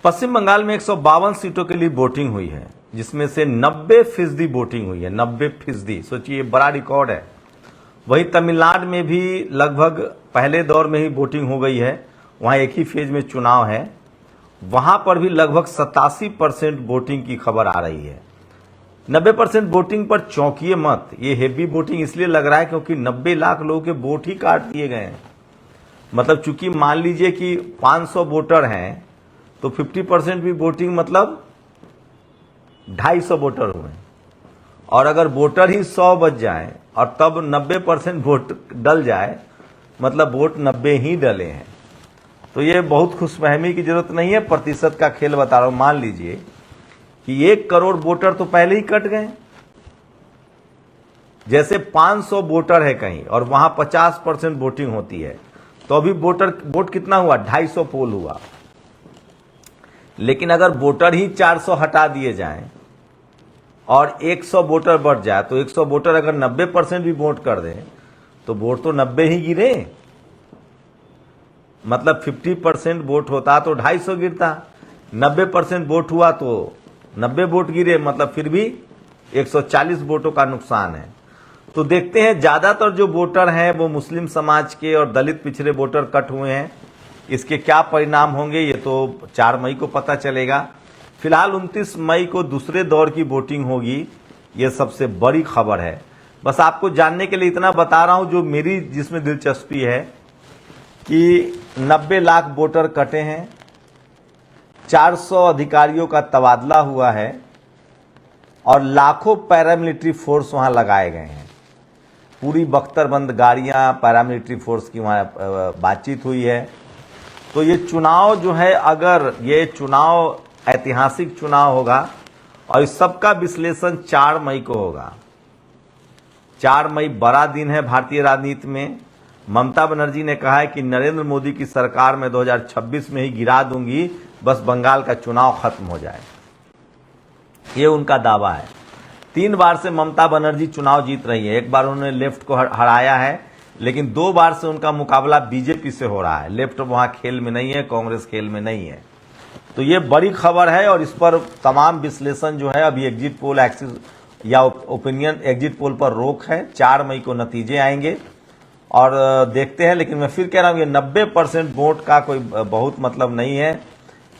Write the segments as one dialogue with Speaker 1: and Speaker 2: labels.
Speaker 1: पश्चिम बंगाल में 152 सीटों के लिए वोटिंग हुई है, जिसमें से 90% वोटिंग हुई है। 90%, सोचिए बड़ा रिकॉर्ड है। वहीं तमिलनाडु में भी लगभग पहले दौर में ही वोटिंग हो गई है, वहां एक ही फेज में चुनाव है। वहां पर भी लगभग 87% वोटिंग की खबर आ रही है। 90% वोटिंग पर चौंकिए मत, ये हेवी वोटिंग इसलिए लग रहा है क्योंकि 90 लाख लोगों के वोट ही काट दिए गए हैं। मतलब चूंकि मान लीजिए कि 500 वोटर हैं तो 50% भी वोटिंग मतलब 250 वोटर हुए, और अगर वोटर ही 100 बच जाए और तब 90% वोट डल जाए, मतलब वोट 90 ही डले हैं। तो ये बहुत खुशफहमी की जरूरत नहीं है, प्रतिशत का खेल बता रहा हूं। मान लीजिए कि 1 करोड़ वोटर तो पहले ही कट गए। जैसे 500 वोटर है कहीं और वहां 50% वोटिंग होती है, तो अभी वोट कितना हुआ? 250 पोल हुआ। लेकिन अगर वोटर ही 400 हटा दिए जाएं और 100 वोटर बढ़ जाए, तो 100 वोटर अगर 90% भी वोट कर दें तो वोट तो 90 ही गिरे। मतलब 50% वोट होता तो 250 गिरता, 90% वोट हुआ तो 90 वोट गिरे, मतलब फिर भी 140 वोटों का नुकसान है। तो देखते हैं, ज्यादातर जो वोटर हैं वो मुस्लिम समाज के और दलित पिछड़े वोटर कट हुए हैं। इसके क्या परिणाम होंगे ये तो 4 मई को पता चलेगा। फिलहाल 29 मई को दूसरे दौर की वोटिंग होगी, ये सबसे बड़ी खबर है। बस आपको जानने के लिए इतना बता रहा हूं, जो मेरी जिसमें दिलचस्पी है कि 90 लाख वोटर कटे हैं, 400 अधिकारियों का तबादला हुआ है और लाखों पैरामिलिट्री फोर्स वहां लगाए गए हैं। पूरी बख्तरबंद गाड़ियां पैरामिलिट्री फोर्स की वहां बातचीत हुई है। तो ये चुनाव जो है, अगर ये चुनाव ऐतिहासिक चुनाव होगा और इस सबका विश्लेषण 4 मई को होगा। 4 मई बड़ा दिन है भारतीय राजनीति में। ममता बनर्जी ने कहा है कि नरेंद्र मोदी की सरकार में 2026 में ही गिरा दूंगी, बस बंगाल का चुनाव खत्म हो जाए, ये उनका दावा है। 3 बार से ममता बनर्जी चुनाव जीत रही है। एक बार उन्होंने लेफ्ट को हराया है, लेकिन 2 बार से उनका मुकाबला बीजेपी से हो रहा है। लेफ्ट वहां खेल में नहीं है, कांग्रेस खेल में नहीं है। तो ये बड़ी खबर है और इस पर तमाम विश्लेषण जो है, अभी एग्जिट पोल एक्सिस या ओपिनियन एग्जिट पोल पर रोक है। 4 मई को नतीजे आएंगे और देखते हैं। लेकिन मैं फिर कह रहा हूं, ये 90% वोट का कोई बहुत मतलब नहीं है,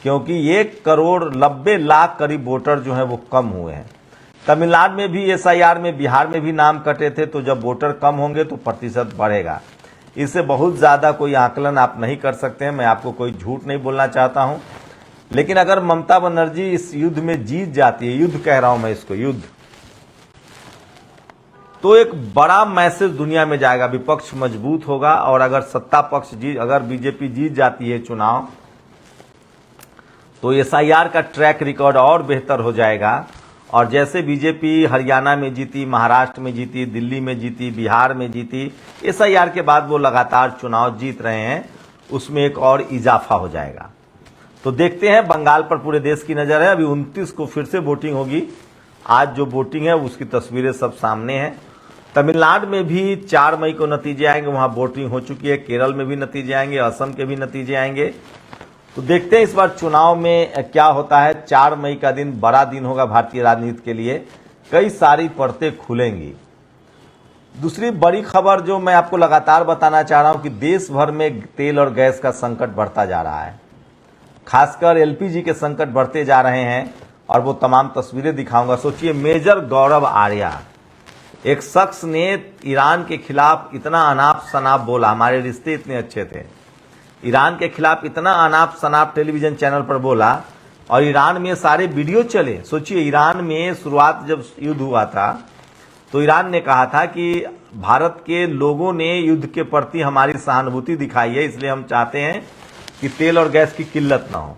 Speaker 1: क्योंकि 1 करोड़ 90 लाख करीब वोटर जो है वो कम हुए हैं। तमिलनाडु में भी एसआईआर में, बिहार में भी नाम कटे थे। तो जब वोटर कम होंगे तो प्रतिशत बढ़ेगा। इससे बहुत ज्यादा कोई आकलन आप नहीं कर सकते हैं। मैं आपको कोई झूठ नहीं बोलना चाहता हूं, लेकिन अगर ममता बनर्जी इस युद्ध में जीत जाती है, युद्ध कह रहा हूं मैं इसको, युद्ध, तो एक बड़ा मैसेज दुनिया में जाएगा, विपक्ष मजबूत होगा। और अगर सत्ता पक्ष अगर बीजेपी जीत जाती है चुनाव, तो एसआईआर का ट्रैक रिकॉर्ड और बेहतर हो जाएगा। और जैसे बीजेपी हरियाणा में जीती, महाराष्ट्र में जीती, दिल्ली में जीती, बिहार में जीती, एसआईआर के बाद वो लगातार चुनाव जीत रहे हैं, उसमें एक और इजाफा हो जाएगा। तो देखते हैं, बंगाल पर पूरे देश की नजर है। अभी 29 को फिर से वोटिंग होगी। आज जो वोटिंग है उसकी तस्वीरें सब सामने हैं। तमिलनाडु में भी 4 मई को नतीजे आएंगे, वहां वोटिंग हो चुकी है। केरल में भी नतीजे आएंगे, असम के भी नतीजे आएंगे। तो देखते हैं इस बार चुनाव में क्या होता है। 4 मई का दिन बड़ा दिन होगा भारतीय राजनीति के लिए, कई सारी परतें खुलेंगी। दूसरी बड़ी खबर जो मैं आपको लगातार बताना चाह रहा हूं कि देश भर में तेल और गैस का संकट बढ़ता जा रहा है। खासकर एलपीजी के संकट बढ़ते जा रहे हैं और वो तमाम तस्वीरें दिखाऊंगा। सोचिए, मेजर गौरव आर्या, एक शख्स ने ईरान के खिलाफ इतना अनाप शनाप बोला, हमारे रिश्ते इतने अच्छे थे, ईरान के खिलाफ इतना अनाप शनाप टेलीविजन चैनल पर बोला और ईरान में सारे वीडियो चले। सोचिए, ईरान में शुरुआत जब युद्ध हुआ था तो ईरान ने कहा था कि भारत के लोगों ने युद्ध के प्रति हमारी सहानुभूति दिखाई है, इसलिए हम चाहते हैं कि तेल और गैस की किल्लत ना हो।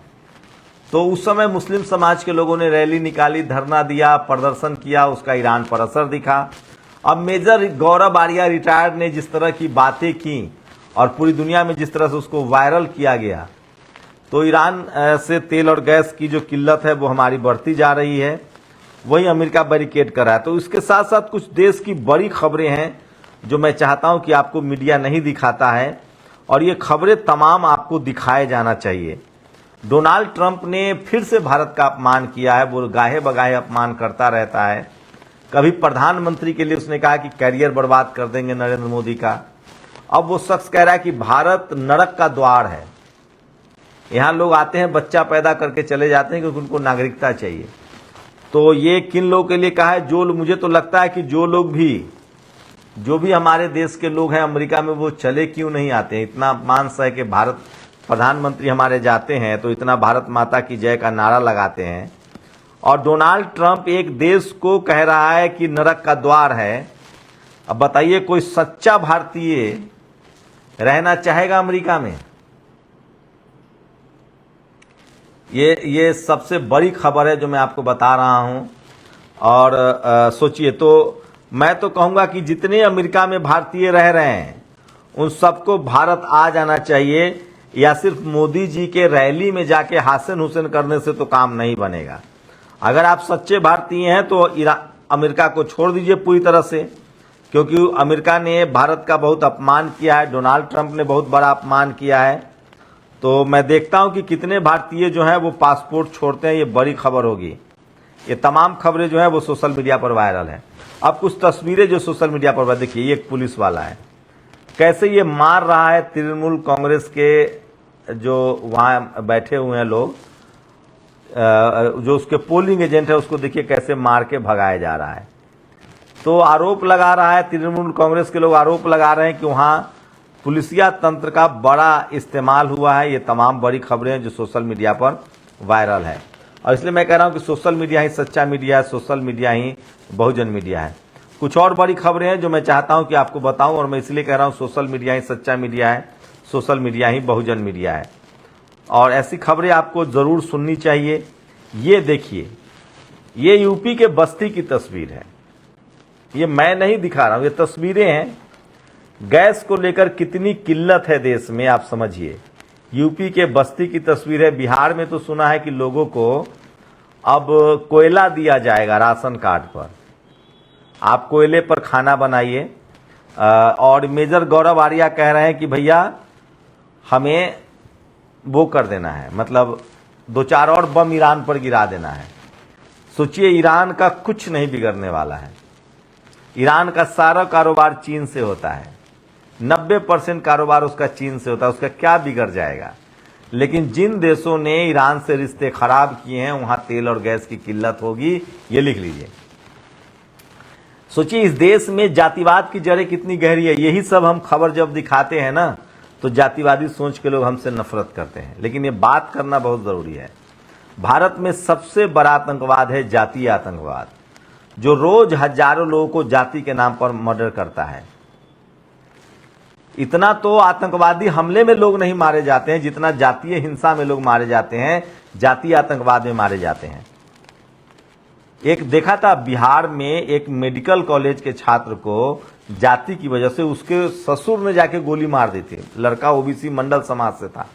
Speaker 1: तो उस समय मुस्लिम समाज के लोगों ने रैली निकाली, धरना दिया, प्रदर्शन किया, उसका ईरान पर असर दिखा। अब मेजर गौरव आर्या रिटायर्ड ने जिस तरह की बातें की और पूरी दुनिया में जिस तरह से उसको वायरल किया गया, तो ईरान से तेल और गैस की जो किल्लत है वो हमारी बढ़ती जा रही है। वही अमेरिका बैरिकेड कर रहा है। तो इसके साथ साथ कुछ देश की बड़ी खबरें हैं जो मैं चाहता हूं कि आपको मीडिया नहीं दिखाता है, और ये खबरें तमाम आपको दिखाए जाना चाहिए। डोनाल्ड ट्रंप ने फिर से भारत का अपमान किया है। वो गाहे बगाहे अपमान करता रहता है। कभी प्रधानमंत्री के लिए उसने कहा कि कैरियर बर्बाद कर देंगे नरेंद्र मोदी का। अब वो शख्स कह रहा है कि भारत नरक का द्वार है, यहां लोग आते हैं बच्चा पैदा करके चले जाते हैं क्योंकि उनको नागरिकता चाहिए। तो ये किन लोगों के लिए कहा है? जो मुझे तो लगता है कि जो भी हमारे देश के लोग हैं अमेरिका में, वो चले क्यों नहीं आते हैं। इतना अपमान है कि भारत प्रधानमंत्री हमारे जाते हैं तो इतना भारत माता की जय का नारा लगाते हैं, और डोनाल्ड ट्रंप एक देश को कह रहा है कि नरक का द्वार है। अब बताइए कोई सच्चा भारतीय रहना चाहेगा अमेरिका में? ये सबसे बड़ी खबर है जो मैं आपको बता रहा हूं। और सोचिए, तो मैं तो कहूंगा कि जितने अमेरिका में भारतीय रह रहे हैं उन सबको भारत आ जाना चाहिए, या सिर्फ मोदी जी के रैली में जाके हासन हुसैन करने से तो काम नहीं बनेगा। अगर आप सच्चे भारतीय हैं तो अमेरिका को छोड़ दीजिए पूरी तरह से, क्योंकि अमेरिका ने भारत का बहुत अपमान किया है, डोनाल्ड ट्रंप ने बहुत बड़ा अपमान किया है। तो मैं देखता हूं कि कितने भारतीय जो हैं वो पासपोर्ट छोड़ते हैं। ये बड़ी खबर होगी। ये तमाम खबरें जो है वो सोशल मीडिया पर वायरल है। अब कुछ तस्वीरें जो सोशल मीडिया पर देखिए, ये एक पुलिस वाला है, कैसे ये मार रहा है तृणमूल कांग्रेस के जो वहां बैठे हुए हैं लोग, जो उसके पोलिंग एजेंट है, उसको देखिए कैसे मार के भगाया जा रहा है। तो आरोप लगा रहा है, तृणमूल कांग्रेस के लोग आरोप लगा रहे हैं कि वहां पुलिसिया तंत्र का बड़ा इस्तेमाल हुआ है। ये तमाम बड़ी खबरें हैं जो सोशल मीडिया पर वायरल है, और इसलिए मैं कह रहा हूं कि सोशल मीडिया ही सच्चा मीडिया है, सोशल मीडिया ही बहुजन मीडिया है। कुछ और बड़ी खबरें हैं जो मैं चाहता हूं कि आपको बताऊं, और मैं इसलिए कह रहा हूं सोशल मीडिया ही सच्चा मीडिया है, सोशल मीडिया ही बहुजन मीडिया है, और ऐसी खबरें आपको जरूर सुननी चाहिए। ये देखिए, ये यूपी के बस्ती की तस्वीर है, ये मैं नहीं दिखा रहा हूं, ये तस्वीरें हैं। गैस को लेकर कितनी किल्लत है देश में, आप समझिए। यूपी के बस्ती की तस्वीर है। बिहार में तो सुना है कि लोगों को अब कोयला दिया जाएगा राशन कार्ड पर, आप कोयले पर खाना बनाइए। और मेजर गौरव आर्या कह रहे हैं कि भैया हमें वो कर देना है, मतलब 2-4 और बम ईरान पर गिरा देना है। सोचिए, ईरान का कुछ नहीं बिगड़ने वाला है। ईरान का सारा कारोबार चीन से होता है, 90% कारोबार उसका चीन से होता है, उसका क्या बिगड़ जाएगा। लेकिन जिन देशों ने ईरान से रिश्ते खराब किए हैं वहां तेल और गैस की किल्लत होगी, ये लिख लीजिए। सोचिए, इस देश में जातिवाद की जड़ें कितनी गहरी है। यही सब हम खबर जब दिखाते हैं ना, तो जातिवादी सोच के लोग हमसे नफरत करते हैं। लेकिन ये बात करना बहुत जरूरी है, भारत में सबसे बड़ा आतंकवाद है जातीय आतंकवाद, जो रोज हजारों लोगों को जाति के नाम पर मर्डर करता है। इतना तो आतंकवादी हमले में लोग नहीं मारे जाते हैं जितना जातीय हिंसा में लोग मारे जाते हैं, जातीय आतंकवाद में मारे जाते हैं। एक देखा था बिहार में, एक मेडिकल कॉलेज के छात्र को जाति की वजह से उसके ससुर ने जाके गोली मार दी थी। लड़का ओबीसी मंडल समाज से था।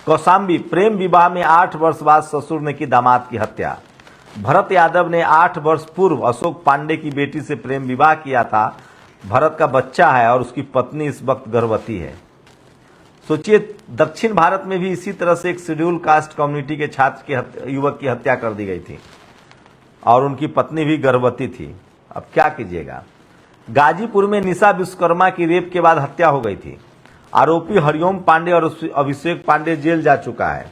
Speaker 1: कौशाम्बी, प्रेम विवाह में 8 वर्ष बाद ससुर ने की दामाद की हत्या। भरत यादव ने 8 वर्ष पूर्व अशोक पांडे की बेटी से प्रेम विवाह किया था। भरत का बच्चा है और उसकी पत्नी इस वक्त गर्भवती है। सोचिए, दक्षिण भारत में भी इसी तरह से एक शेड्यूल कास्ट कम्युनिटी के छात्र की युवक की हत्या कर दी गई थी और उनकी पत्नी भी गर्भवती थी। अब क्या कीजिएगा। गाजीपुर में निशा विश्वकर्मा की रेप के बाद हत्या हो गई थी। आरोपी हरिओम पांडे और अभिषेक पांडे जेल जा चुका है।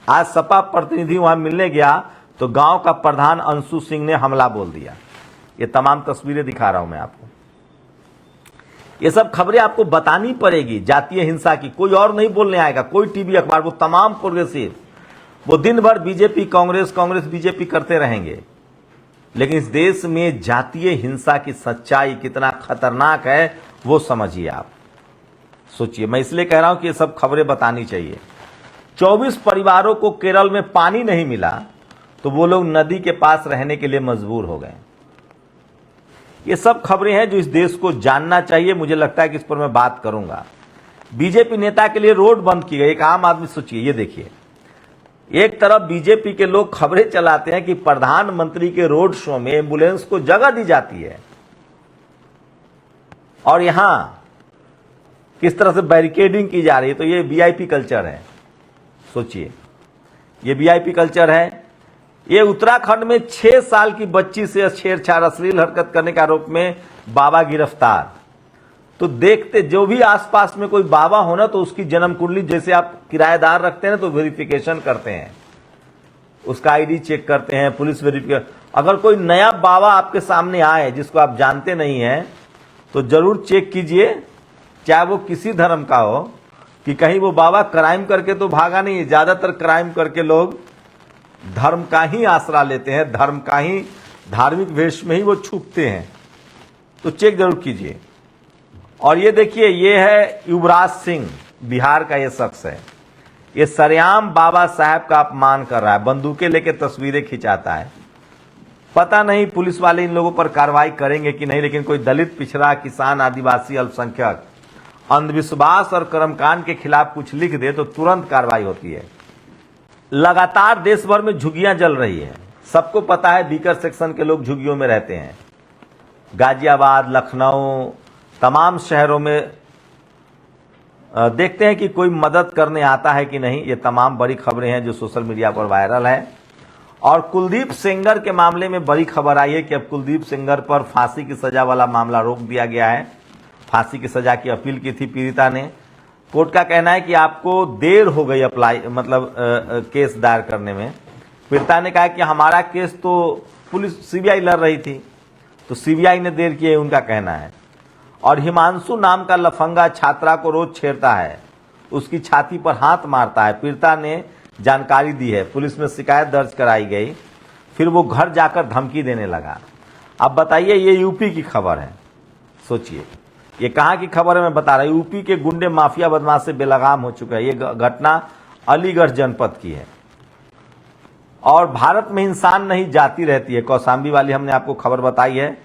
Speaker 1: आज सपा प्रतिनिधि वहां मिलने गया तो गांव का प्रधान अंशु सिंह ने हमला बोल दिया। ये तमाम तस्वीरें दिखा रहा हूं मैं आपको। ये सब खबरें आपको बतानी पड़ेगी जातीय हिंसा की। कोई और नहीं बोलने आएगा, कोई टीवी अखबार, वो तमाम प्रोग्रेसिव, वो दिन भर बीजेपी कांग्रेस बीजेपी करते रहेंगे। लेकिन इस देश में जातीय हिंसा की सच्चाई कितना खतरनाक है वो समझिए आप। सोचिए, मैं इसलिए कह रहा हूं कि ये सब खबरें बतानी चाहिए। 24 परिवारों को केरल में पानी नहीं मिला तो वो लोग नदी के पास रहने के लिए मजबूर हो गए। ये सब खबरें हैं जो इस देश को जानना चाहिए। मुझे लगता है कि इस पर मैं बात करूंगा। बीजेपी नेता के लिए रोड बंद की गई। एक आम आदमी, सोचिए, ये देखिए, एक तरफ बीजेपी के लोग खबरें चलाते हैं कि प्रधानमंत्री के रोड शो में एम्बुलेंस को जगह दी जाती है, और यहां किस तरह से बैरिकेडिंग की जा रही है। तो ये वीआईपी कल्चर है। सोचिए, ये वीआईपी कल्चर है। ये उत्तराखंड में 6 साल की बच्ची से छेड़छाड़ अश्लील हरकत करने के आरोप में बाबा गिरफ्तार। तो देखते, जो भी आसपास में कोई बाबा होना तो उसकी जन्म कुंडली, जैसे आप किराएदार रखते हैं तो वेरिफिकेशन करते हैं, उसका आईडी चेक करते हैं, पुलिस वेरिफिकेशन। अगर कोई नया बाबा आपके सामने आए जिसको आप जानते नहीं हैं तो जरूर चेक कीजिए, चाहे वो किसी धर्म का हो, कि कहीं वो बाबा क्राइम करके तो भागा नहीं है। ज्यादातर क्राइम करके लोग धर्म का ही आसरा लेते हैं, धर्म का ही, धार्मिक वेश में ही वो छुपते हैं, तो चेक जरूर कीजिए। और ये देखिए, ये है युवराज सिंह, बिहार का ये शख्स है। ये सरेआम बाबा साहब का अपमान कर रहा है, बंदूकें लेके तस्वीरें खिंचाता है। पता नहीं पुलिस वाले इन लोगों पर कार्रवाई करेंगे कि नहीं, लेकिन कोई दलित, पिछड़ा, किसान, आदिवासी, अल्पसंख्यक अंधविश्वास और कर्मकांड के खिलाफ कुछ लिख दे तो तुरंत कार्रवाई होती है। लगातार देश भर में झुग्गियां जल रही हैं। सबको पता है बीकर सेक्शन के लोग झुग्गियों में रहते हैं। गाजियाबाद, लखनऊ, तमाम शहरों में देखते हैं कि कोई मदद करने आता है कि नहीं। ये तमाम बड़ी खबरें हैं जो सोशल मीडिया पर वायरल है। और कुलदीप सेंगर के मामले में बड़ी खबर आई है कि अब कुलदीप सेंगर पर फांसी की सजा वाला मामला रोक दिया गया है। फांसी की सजा की अपील की थी पीड़िता ने। कोर्ट का कहना है कि आपको देर हो गई केस दायर करने में। पीड़िता ने कहा कि हमारा केस तो पुलिस सीबीआई लड़ रही थी, तो सीबीआई ने देर की है, उनका कहना है। और हिमांशु नाम का लफंगा छात्रा को रोज छेड़ता है, उसकी छाती पर हाथ मारता है। पीड़िता ने जानकारी दी है, पुलिस में शिकायत दर्ज कराई गई, फिर वो घर जाकर धमकी देने लगा। अब बताइए, ये यूपी की खबर है। सोचिए, ये कहाँ की खबर है मैं बता रहा हूँ। यूपी के गुंडे माफिया बदमाश से बेलगाम हो चुका है। ये घटना अलीगढ़ जनपद की है। और भारत में इंसान नहीं जाति रहती है। कौशाम्बी वाली हमने आपको खबर बताई है।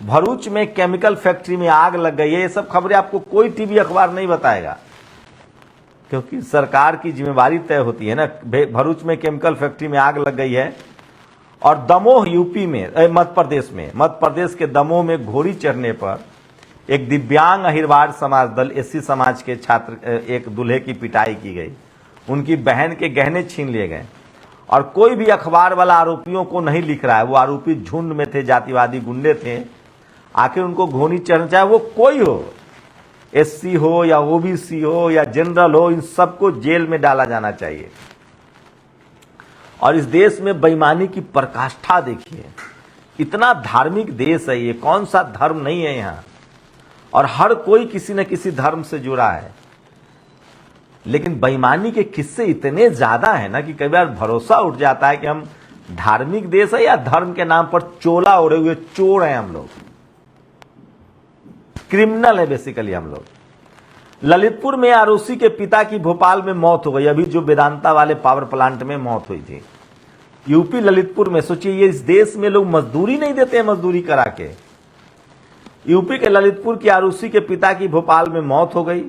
Speaker 1: भरूच में केमिकल फैक्ट्री में आग लग गई है। ये सब खबरें आपको कोई टीवी अखबार नहीं बताएगा, क्योंकि सरकार की जिम्मेवारी तय होती है ना। भरूच में केमिकल फैक्ट्री में आग लग गई है। और दमोह यूपी में, मध्य प्रदेश के दमोह में घोड़ी चढ़ने पर एक दिव्यांग अहिरवाड़ समाज दल एससी समाज के छात्र एक दूल्हे की पिटाई की गई। उनकी बहन के गहने छीन लिए गए। और कोई भी अखबार वाला आरोपियों को नहीं लिख रहा है। वो आरोपी झुंड में थे, जातिवादी गुंडे थे। आखिर उनको घोड़ी चढ़ना, चाहे वो कोई हो, एससी हो या ओबीसी हो या जनरल हो, इन सबको जेल में डाला जाना चाहिए। और इस देश में बेईमानी की पराकाष्ठा देखिए। इतना धार्मिक देश है ये, कौन सा धर्म नहीं है यहाँ। और हर कोई किसी न किसी धर्म से जुड़ा है। लेकिन बेईमानी के किस्से इतने ज्यादा है ना कि कई बार भरोसा उठ जाता है कि हम धार्मिक देश है या धर्म के नाम पर चोला ओढ़े हुए चोर हैं। हम लोग क्रिमिनल है बेसिकली हम लोग। ललितपुर में आरोसी के पिता की भोपाल में मौत हो गई। अभी जो वेदांता वाले पावर प्लांट में मौत हुई थी, यूपी ललितपुर में। सोचिए, ये इस देश में लोग मजदूरी नहीं देते हैं, मजदूरी करा के। यूपी के ललितपुर की आरोसी के पिता की भोपाल में मौत हो गई।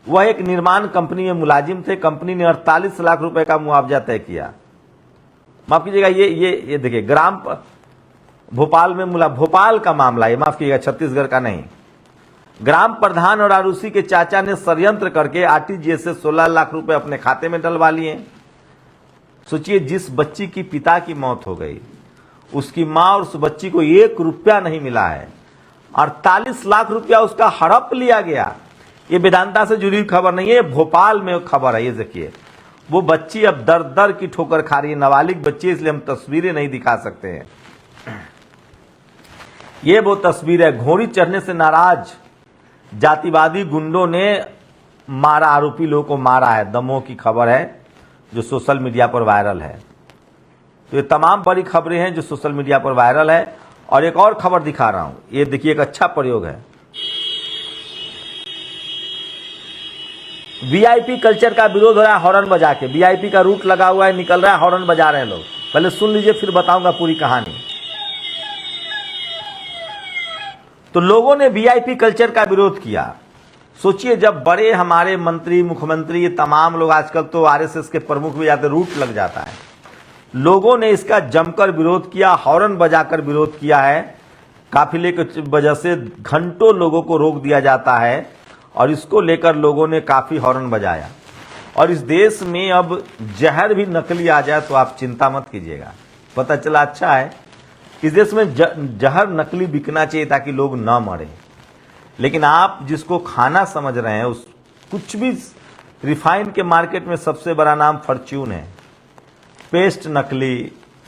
Speaker 1: वह एक निर्माण कंपनी में मुलाजिम थे। कंपनी ने 48 लाख रुपए का मुआवजा तय किया। माफ कीजिएगा, ये देखिए, भोपाल में भोपाल का मामला, ये माफ कीजिएगा, छत्तीसगढ़ का नहीं। ग्राम प्रधान और आरुषि के चाचा ने षड्यंत्र करके आरटीजीएस से 16 लाख रुपए अपने खाते में डलवा लिए। सोचिए, जिस बच्ची की पिता की मौत हो गई, उसकी मां और उस बच्ची को 1 रुपया नहीं मिला है। 48 लाख रुपया उसका हड़प लिया गया। ये वेदांता से जुड़ी खबर नहीं है, भोपाल में खबर है। ये देखिए, वो बच्ची अब दर दर की ठोकर खा रही है। नाबालिग बच्ची, इसलिए हम तस्वीरें नहीं दिखा सकते हैं। ये वो तस्वीर है। घोड़ी चढ़ने से नाराज जातिवादी गुंडों ने मारा, आरोपी लोगों को मारा है। दमोह की खबर है जो सोशल मीडिया पर वायरल है। तो ये तमाम बड़ी खबरें हैं जो सोशल मीडिया पर वायरल है। और एक और खबर दिखा रहा हूं, ये देखिए, एक अच्छा प्रयोग है। वीआईपी कल्चर का विरोध हो रहा है हॉर्न बजा के। वीआईपी का रूट लगा हुआ है, निकल रहा है, हॉर्न बजा रहे हैं लोग। पहले सुन लीजिए, फिर बताऊंगा पूरी कहानी। तो लोगों ने वीआईपी कल्चर का विरोध किया। सोचिए, जब बड़े हमारे मंत्री, मुख्यमंत्री, ये तमाम लोग, आजकल तो आरएसएस के प्रमुख भी जाते, रूट लग जाता है। लोगों ने इसका जमकर विरोध किया, हॉर्न बजाकर विरोध किया है। काफिले की वजह से घंटों लोगों को रोक दिया जाता है और इसको लेकर लोगों ने काफी हॉर्न बजाया। और इस देश में अब जहर भी नकली आ जाए तो आप चिंता मत कीजिएगा। पता चला अच्छा है, इस देश में जहर नकली बिकना चाहिए ताकि लोग ना मरे, लेकिन आप जिसको खाना समझ रहे हैं उस कुछ भी रिफाइन के मार्केट में सबसे बड़ा नाम फॉर्च्यून है। पेस्ट नकली,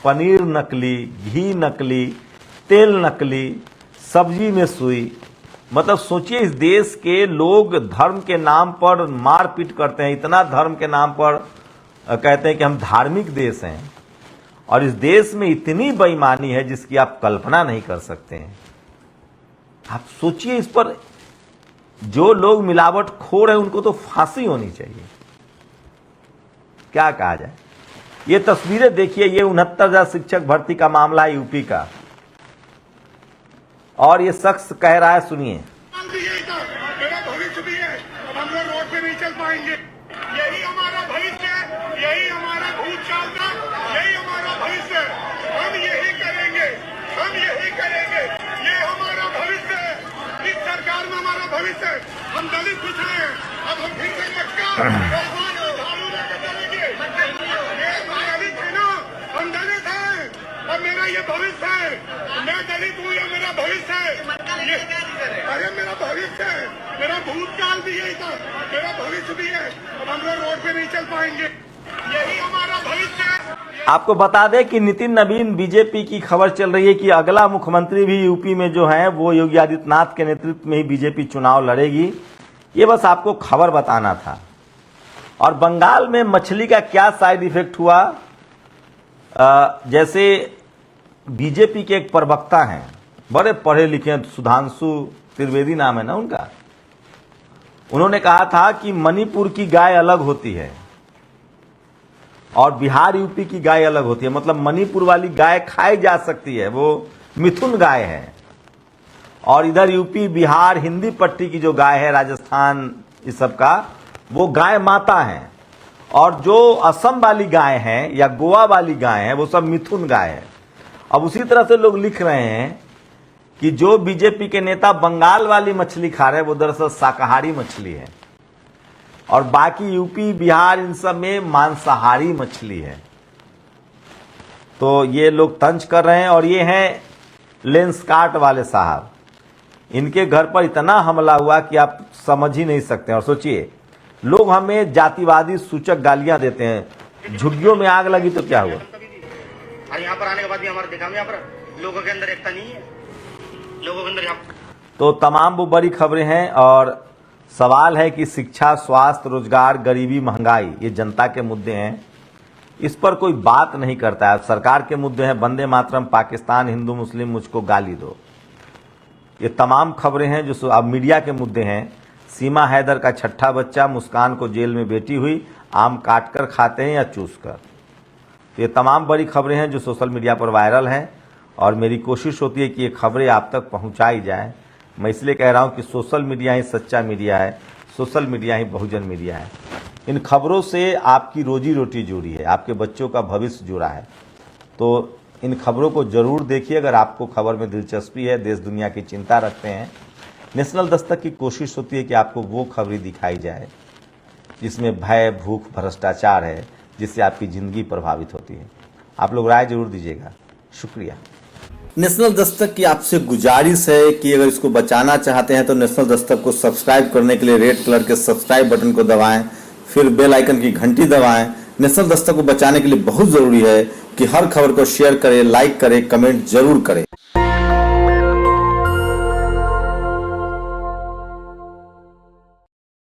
Speaker 1: पनीर नकली, घी नकली, तेल नकली, सब्जी में सुई। मतलब सोचिए इस देश के लोग धर्म के नाम पर मारपीट करते हैं, इतना धर्म के नाम पर कहते हैं कि हम धार्मिक देश हैं, और इस देश में इतनी बेईमानी है जिसकी आप कल्पना नहीं कर सकते हैं। आप सोचिए इस पर जो लोग मिलावट खोर है उनको तो फांसी होनी चाहिए। क्या कहा जाए। ये तस्वीरें देखिए, ये 69,000 शिक्षक भर्ती का मामला है यूपी का, और ये शख्स कह रहा है, सुनिए।
Speaker 2: मेरा भविष्य भी है, हम लोग रोड पे नहीं चल पाएंगे। यही हमारा भविष्य है, यही हमारा भूतकाल था, यही हमारा भविष्य है। हम यही करेंगे, हम यही करेंगे। ये हमारा भविष्य है, इस सरकार में हमारा भविष्य है। हम दलित पिछड़े हैं, अब हम फिर से पक्का झाड़ू लेकर चलेंगे। ये दलित है ना, हम दलित हैं, और मेरा ये भविष्य है। मैं दलित हूँ, ये मेरा भविष्य है। अरे मेरा भविष्य है, मेरा भूतकाल भी यही था, मेरा भविष्य भी है। अब हम लोग रोड पे नहीं चल पाएंगे, यही हमारा भविष्य है।
Speaker 1: आपको बता दें कि नितिन नवीन बीजेपी की खबर चल रही है कि अगला मुख्यमंत्री भी यूपी में जो है वो योगी आदित्यनाथ के नेतृत्व में ही बीजेपी चुनाव लड़ेगी। ये बस आपको खबर बताना था। और बंगाल में मछली का क्या साइड इफेक्ट हुआ, जैसे बीजेपी के एक प्रवक्ता हैं, बड़े पढ़े लिखे, सुधांशु त्रिवेदी नाम है ना उनका, उन्होंने कहा था कि मणिपुर की गाय अलग होती है और बिहार यूपी की गाय अलग होती है। मतलब मणिपुर वाली गाय खाई जा सकती है, वो मिथुन गाय है, और इधर यूपी बिहार हिंदी पट्टी की जो गाय है, राजस्थान इस सब का, वो गाय माता है। और जो असम वाली गाय है या गोवा वाली गाय है वो सब मिथुन गाय है। अब उसी तरह से लोग लिख रहे हैं कि जो बीजेपी के नेता बंगाल वाली मछली खा रहे हैं वो दरअसल शाकाहारी मछली है, और बाकी यूपी बिहार इन सब में मांसाहारी मछली है। तो ये लोग तंज कर रहे हैं। और ये हैं लेंस कार्ट वाले साहब, इनके घर पर इतना हमला हुआ कि आप समझ ही नहीं सकते। और सोचिए लोग हमें जातिवादी सूचक गालियां देते हैं, झुग्गियों में आग लगी तो क्या हुआ।
Speaker 3: और यहाँ पर आने के बाद भी हमारे देखा यहाँ पर लोगों के अंदर एकता नहीं है, लोगों के अंदर यहाँ।
Speaker 1: तो तमाम वो बड़ी खबरें हैं, और सवाल है कि शिक्षा, स्वास्थ्य, रोजगार, गरीबी, महंगाई, ये जनता के मुद्दे हैं, इस पर कोई बात नहीं करता है। सरकार के मुद्दे हैं वंदे मातरम, पाकिस्तान, हिंदू मुस्लिम, मुझको गाली दो, ये तमाम खबरें हैं जो अब मीडिया के मुद्दे हैं। सीमा हैदर का छठा बच्चा, मुस्कान को जेल में बेटी हुई, आम काट कर खाते हैं या चूस कर। ये तमाम बड़ी खबरें हैं जो सोशल मीडिया पर वायरल हैं, और मेरी कोशिश होती है कि ये खबरें आप तक पहुंचाई जाएं। मैं इसलिए कह रहा हूं कि सोशल मीडिया ही सच्चा मीडिया है, सोशल मीडिया ही बहुजन मीडिया है। इन खबरों से आपकी रोजी रोटी जुड़ी है, आपके बच्चों का भविष्य जुड़ा है। तो इन खबरों को जरूर देखिए अगर आपको खबर में दिलचस्पी है, देश दुनिया की चिंता रखते हैं। नेशनल दस्तक की कोशिश होती है कि आपको वो खबरें दिखाई जाए जिसमें भय, भूख, भ्रष्टाचार है, जिससे आपकी ज़िंदगी प्रभावित होती है। आप लोग राय जरूर दीजिएगा। शुक्रिया। नेशनल दस्तक की आपसे गुजारिश है कि अगर इसको बचाना चाहते हैं तो नेशनल दस्तक को सब्सक्राइब करने के लिए रेड कलर के सब्सक्राइब बटन को दबाएं, फिर बेल आइकन की घंटी दबाएं। नेशनल दस्तक को बचाने के लिए बहुत ज़रूरी है कि हर खबर को शेयर करें, लाइक करें, कमेंट जरूर करें।